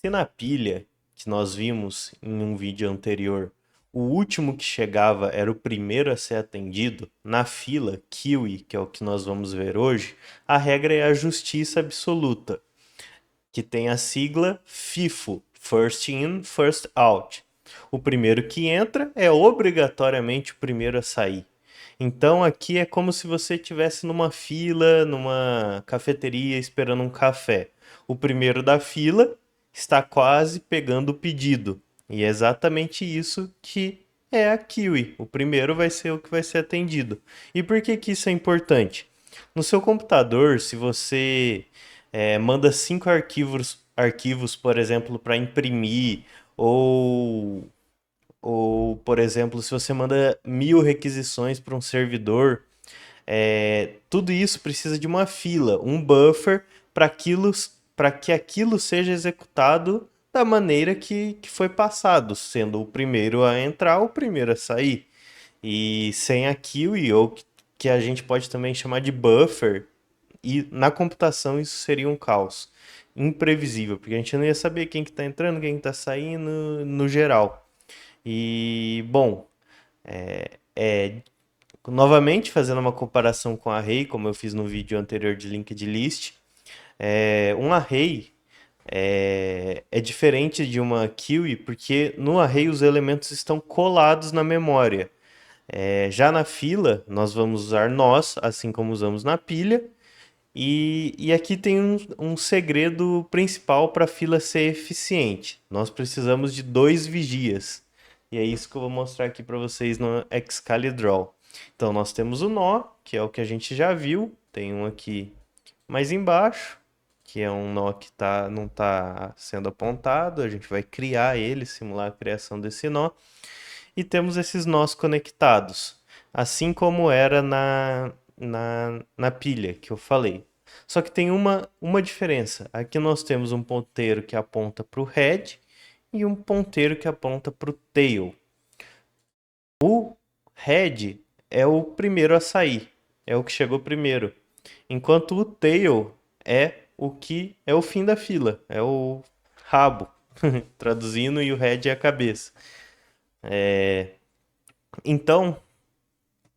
Se na pilha, que nós vimos em um vídeo anterior, o último que chegava era o primeiro a ser atendido, na fila Kiwi, que é o que nós vamos ver hoje, a regra é a justiça absoluta, que tem a sigla FIFO, First In, First Out. O primeiro que entra é obrigatoriamente o primeiro a sair. Então aqui é como se você estivesse numa fila, numa cafeteria esperando um café. O primeiro da fila está quase pegando o pedido. E é exatamente isso que é a Kiwi. O primeiro vai ser o que vai ser atendido. E por que que isso é importante? No seu computador, se você manda 5 arquivos, por exemplo, para imprimir, ou por exemplo, se você manda 1.000 requisições para um servidor, tudo isso precisa de uma fila, um buffer para que aquilo seja executado da maneira que foi passado, sendo o primeiro a entrar, o primeiro a sair. E sem a queue, ou que a gente pode também chamar de buffer, e na computação isso seria um caos. Imprevisível, porque a gente não ia saber quem que tá entrando, quem que tá saindo, no geral. E, bom, novamente fazendo uma comparação com array, como eu fiz no vídeo anterior de linked list, um array é diferente de uma queue, porque no array os elementos estão colados na memória. Já na fila, nós vamos usar nós, assim como usamos na pilha, e aqui tem um segredo principal para a fila ser eficiente. Nós precisamos de dois vigias. E é isso que eu vou mostrar aqui para vocês no Excalidraw. Então nós temos o nó, que é o que a gente já viu. Tem um aqui mais embaixo, que é um nó que não está sendo apontado. A gente vai criar ele, simular a criação desse nó. E temos esses nós conectados, assim como era na pilha que eu falei. Só que tem uma diferença. Aqui nós temos um ponteiro que aponta para o head e um ponteiro que aponta para o tail. O head é o primeiro a sair, é o que chegou primeiro, enquanto o tail é o que é o fim da fila, é o rabo, traduzindo, e o head é a cabeça. Então,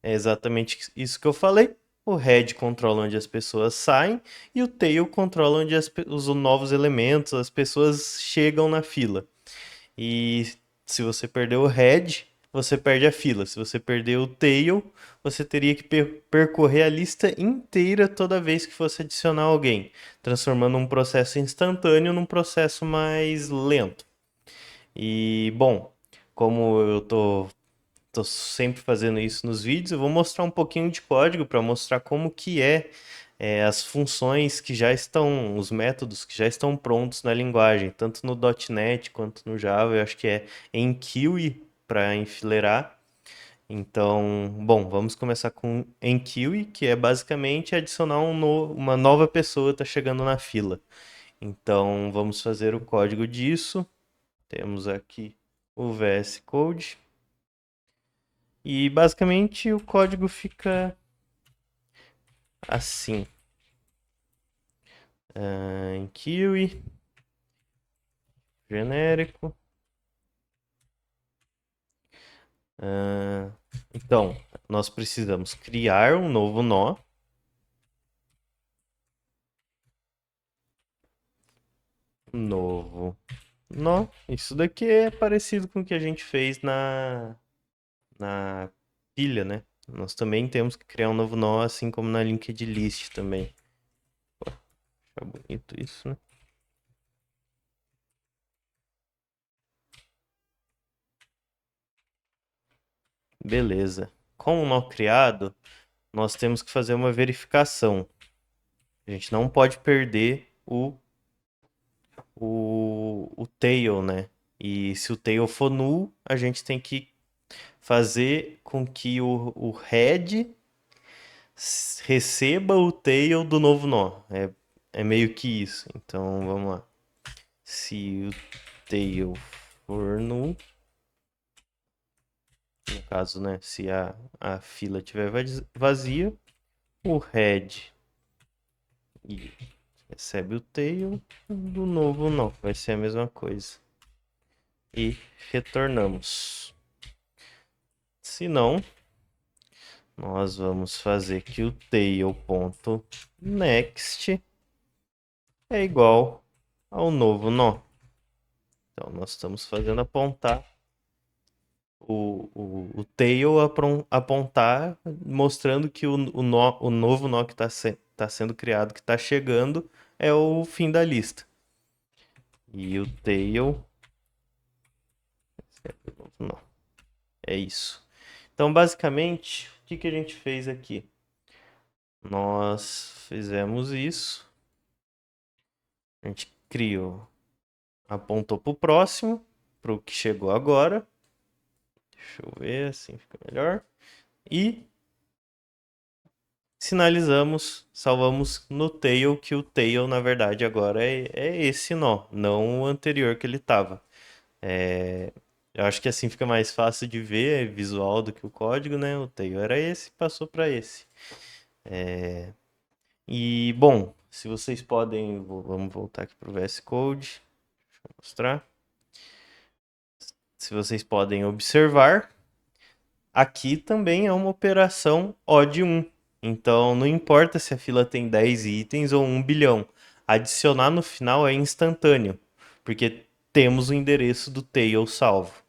é exatamente isso que eu falei. O head controla onde as pessoas saem e o tail controla onde os novos elementos, as pessoas chegam na fila. E se você perder o head, você perde a fila. Se você perder o tail, você teria que percorrer a lista inteira toda vez que fosse adicionar alguém, transformando um processo instantâneo num processo mais lento. E bom, como eu tô sempre fazendo isso nos vídeos, eu vou mostrar um pouquinho de código para mostrar como que as funções que já estão, os métodos que já estão prontos na linguagem, tanto no .NET quanto no Java. Eu acho que é enqueue para enfileirar. Então, bom, vamos começar com enqueue, que é basicamente adicionar uma nova pessoa está chegando na fila. Então, vamos fazer o código disso. Temos aqui o VS Code. E basicamente o código fica assim. Em Kiwi, genérico. Ah, então, nós precisamos criar um novo nó. Novo nó. Isso daqui é parecido com o que a gente fez na pilha, né? Nós também temos que criar um novo nó, assim como na linked list também. Pô, tá bonito isso, né? Beleza. Com o nó criado, nós temos que fazer uma verificação. A gente não pode perder o tail, né? E se o tail for null, a gente tem que fazer com que o head receba o tail do novo nó. É meio que isso. Então vamos lá. Se o tail for null, no caso, né? Se a fila estiver vazia, o head recebe o tail do novo nó. Vai ser a mesma coisa. E retornamos. Se não, nós vamos fazer que o tail.next é igual ao novo nó. Então, nós estamos fazendo apontar o tail apontar, mostrando que o novo nó que está sendo criado, que está chegando, é o fim da lista. E o tail não. É isso. Então, basicamente, o que a gente fez aqui? Nós fizemos isso. A gente criou, apontou para o próximo, para o que chegou agora. Deixa eu ver, assim fica melhor. E sinalizamos, salvamos no tail, que o tail, na verdade, agora é esse nó, não o anterior que ele estava. Eu acho que assim fica mais fácil de ver, visual do que o código, né? O tail era esse, passou para esse. E, bom, se vocês podem, vamos voltar aqui para o VS Code, deixa eu mostrar. Se vocês podem observar, aqui também é uma operação O de 1. Então, não importa se a fila tem 10 itens ou 1 bilhão. Adicionar no final é instantâneo, porque temos o endereço do tail salvo.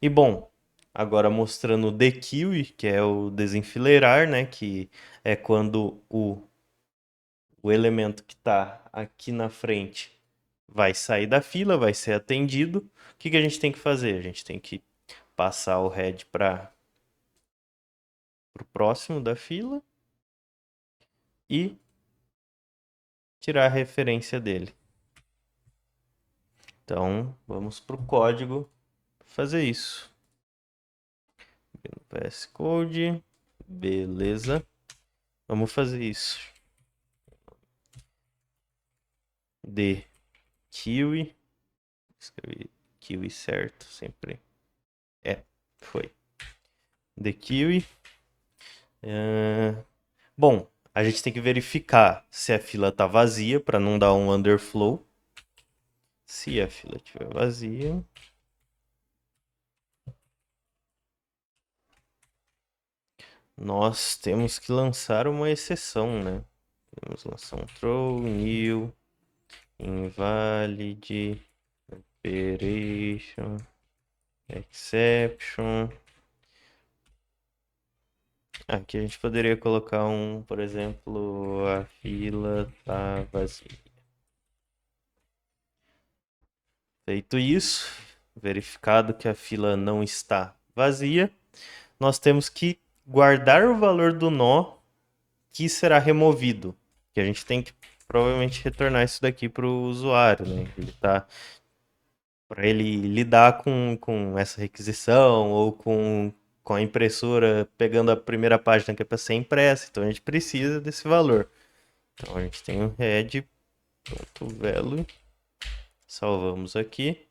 E bom, agora mostrando o dequeue, que é o desenfileirar, né? Que é quando o elemento que está aqui na frente vai sair da fila, vai ser atendido. O que a gente tem que fazer? A gente tem que passar o head para o próximo da fila e tirar a referência dele. Então, vamos para o código fazer isso. VS Code, beleza. Vamos fazer isso. De kiwi, escrevi kiwi certo sempre. Foi. The kiwi. Bom, a gente tem que verificar se a fila está vazia para não dar um underflow. Se a fila estiver vazia, nós temos que lançar uma exceção, né? Vamos lançar um throw new invalid operation exception. Aqui a gente poderia colocar por exemplo, a fila tá vazia. Feito isso, verificado que a fila não está vazia, nós temos que guardar o valor do nó que será removido. Que a gente tem que provavelmente retornar isso daqui para o usuário, né? Para ele lidar com essa requisição ou com a impressora pegando a primeira página que é para ser impressa. Então a gente precisa desse valor. Então a gente tem um head.value. Salvamos aqui.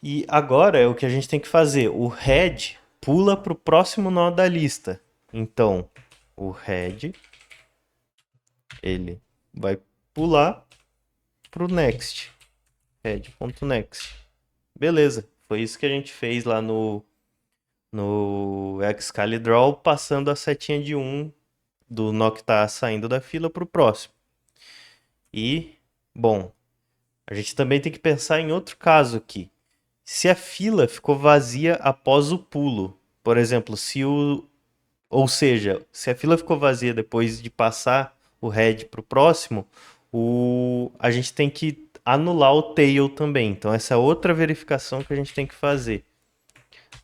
E agora é o que a gente tem que fazer. O head pula para o próximo nó da lista. Então, o head ele vai pular para o next. Head.next. Beleza. Foi isso que a gente fez lá no Excalidraw, passando a setinha de 1 do nó que está saindo da fila para o próximo. E, bom, a gente também tem que pensar em outro caso aqui. Se a fila ficou vazia após o pulo, por exemplo, ou seja, se a fila ficou vazia depois de passar o head para o próximo, a gente tem que anular o tail também. Então essa é outra verificação que a gente tem que fazer.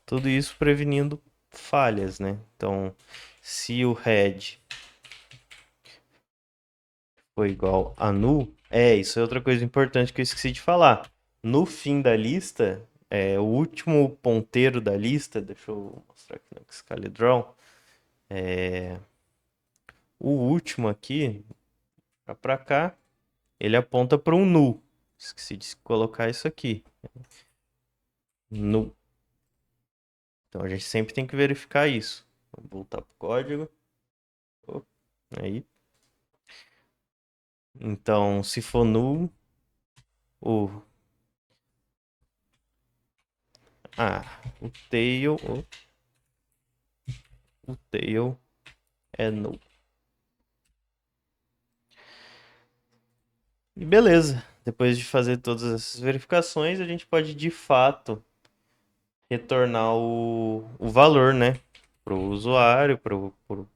Tudo isso prevenindo falhas, né? Então, se o head foi igual a null, isso é outra coisa importante que eu esqueci de falar. No fim da lista, o último ponteiro da lista, deixa eu mostrar aqui no Excalidraw, o último aqui, para cá, ele aponta para um null. Esqueci de colocar isso aqui. Null. Então a gente sempre tem que verificar isso. Vamos voltar para o código. Aí. Então, se for null, o, ah, o tail é null. E beleza. Depois de fazer todas essas verificações, a gente pode de fato retornar o valor, né? Para o usuário, para o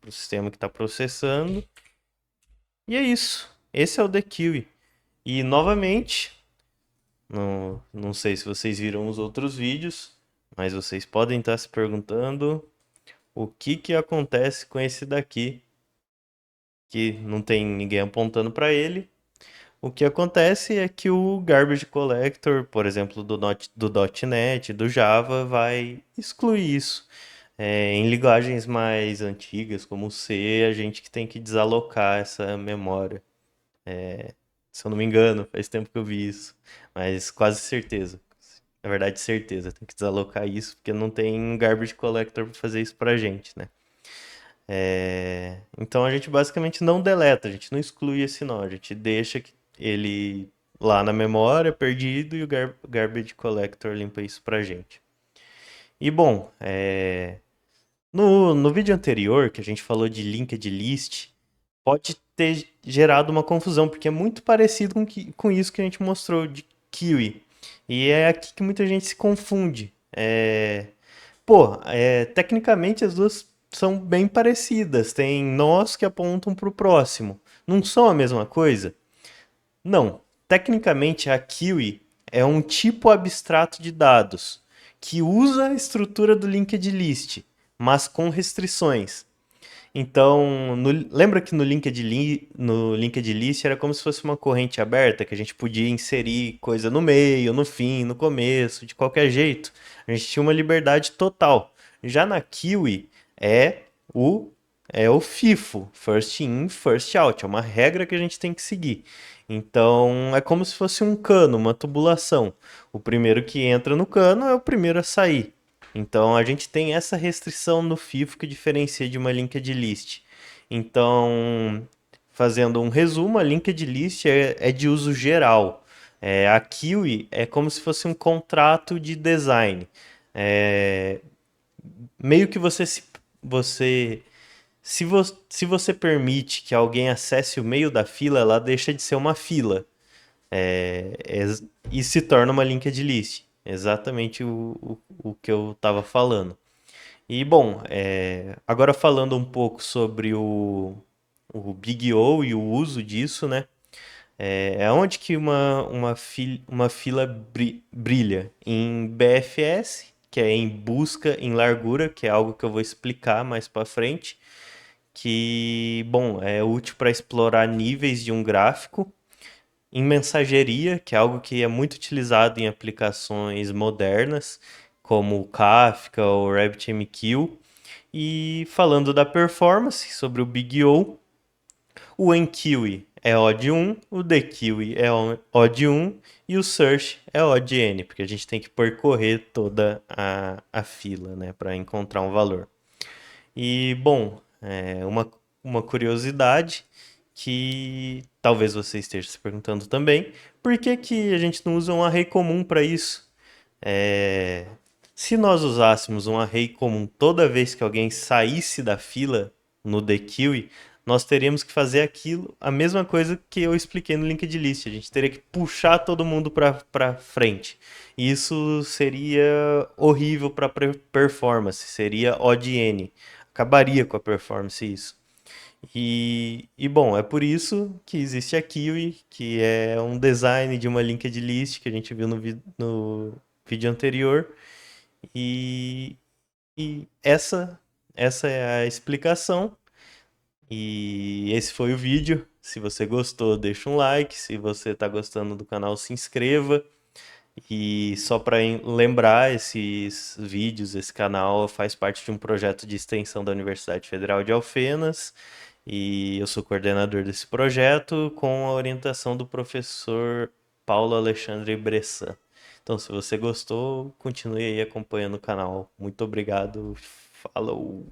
sistema que está processando. E é isso. Esse é o TheKiwi. E novamente, não sei se vocês viram os outros vídeos, mas vocês podem estar se perguntando o que que acontece com esse daqui, que não tem ninguém apontando para ele. O que acontece é que o garbage collector, por exemplo, do .NET, do Java, vai excluir isso. Em linguagens mais antigas, como o C, a gente que tem que desalocar essa memória. Se eu não me engano, faz tempo que eu vi isso, mas quase certeza. Na verdade, certeza, tem que desalocar isso, porque não tem um garbage collector para fazer isso pra gente, né? Então a gente basicamente não deleta, a gente não exclui esse nó, a gente deixa ele lá na memória, perdido, e o garbage collector limpa isso pra gente. E bom, no vídeo anterior, que a gente falou de linked list, pode ter gerado uma confusão, porque é muito parecido com isso que a gente mostrou de Kiwi. E é aqui que muita gente se confunde. Tecnicamente as duas são bem parecidas. Tem nós que apontam para o próximo. Não são a mesma coisa? Não. Tecnicamente a Kiwi é um tipo abstrato de dados que usa a estrutura do linked list, mas com restrições. Então, lembra que no linked list era como se fosse uma corrente aberta, que a gente podia inserir coisa no meio, no fim, no começo, de qualquer jeito. A gente tinha uma liberdade total. Já na Kiwi é o é o FIFO, first in, first out, é uma regra que a gente tem que seguir. Então, é como se fosse um cano, uma tubulação. O primeiro que entra no cano é o primeiro a sair. Então a gente tem essa restrição no FIFO que diferencia de uma linked list. Então, fazendo um resumo, a linked list é de uso geral. A Kiwi é como se fosse um contrato de design. É, meio que você se você permite que alguém acesse o meio da fila, ela deixa de ser uma fila. E se torna uma linked list. Exatamente o que eu estava falando. E bom, agora falando um pouco sobre o Big O e o uso disso, né? É onde que uma fila brilha? Em BFS, que é em busca em largura, que é algo que eu vou explicar mais para frente, que, bom, é útil para explorar níveis de um gráfico. Em mensageria, que é algo que é muito utilizado em aplicações modernas, como o Kafka ou o RabbitMQ. E falando da performance, sobre o Big o enqueue é odd 1, o dequeue é odd 1 e o search é odd n, porque a gente tem que percorrer toda a fila, né, para encontrar um valor. E, bom, uma curiosidade que talvez você esteja se perguntando também, por que que a gente não usa um array comum para isso? É, Se nós usássemos um array comum toda vez que alguém saísse da fila no dequeue, nós teríamos que fazer aquilo, a mesma coisa que eu expliquei no linked list. A gente teria que puxar todo mundo para frente. E isso seria horrível para performance, seria odd n. Acabaria com a performance isso. Bom, é por isso que existe a Kiwi, que é um design de uma linked list que a gente viu no vídeo anterior. E, essa é a explicação. E esse foi o vídeo. Se você gostou, deixa um like. Se você está gostando do canal, se inscreva. E só para lembrar, esses vídeos, esse canal faz parte de um projeto de extensão da Universidade Federal de Alfenas. E eu sou coordenador desse projeto com a orientação do professor Paulo Alexandre Bressan. Então, se você gostou, continue aí acompanhando o canal. Muito obrigado. Falou!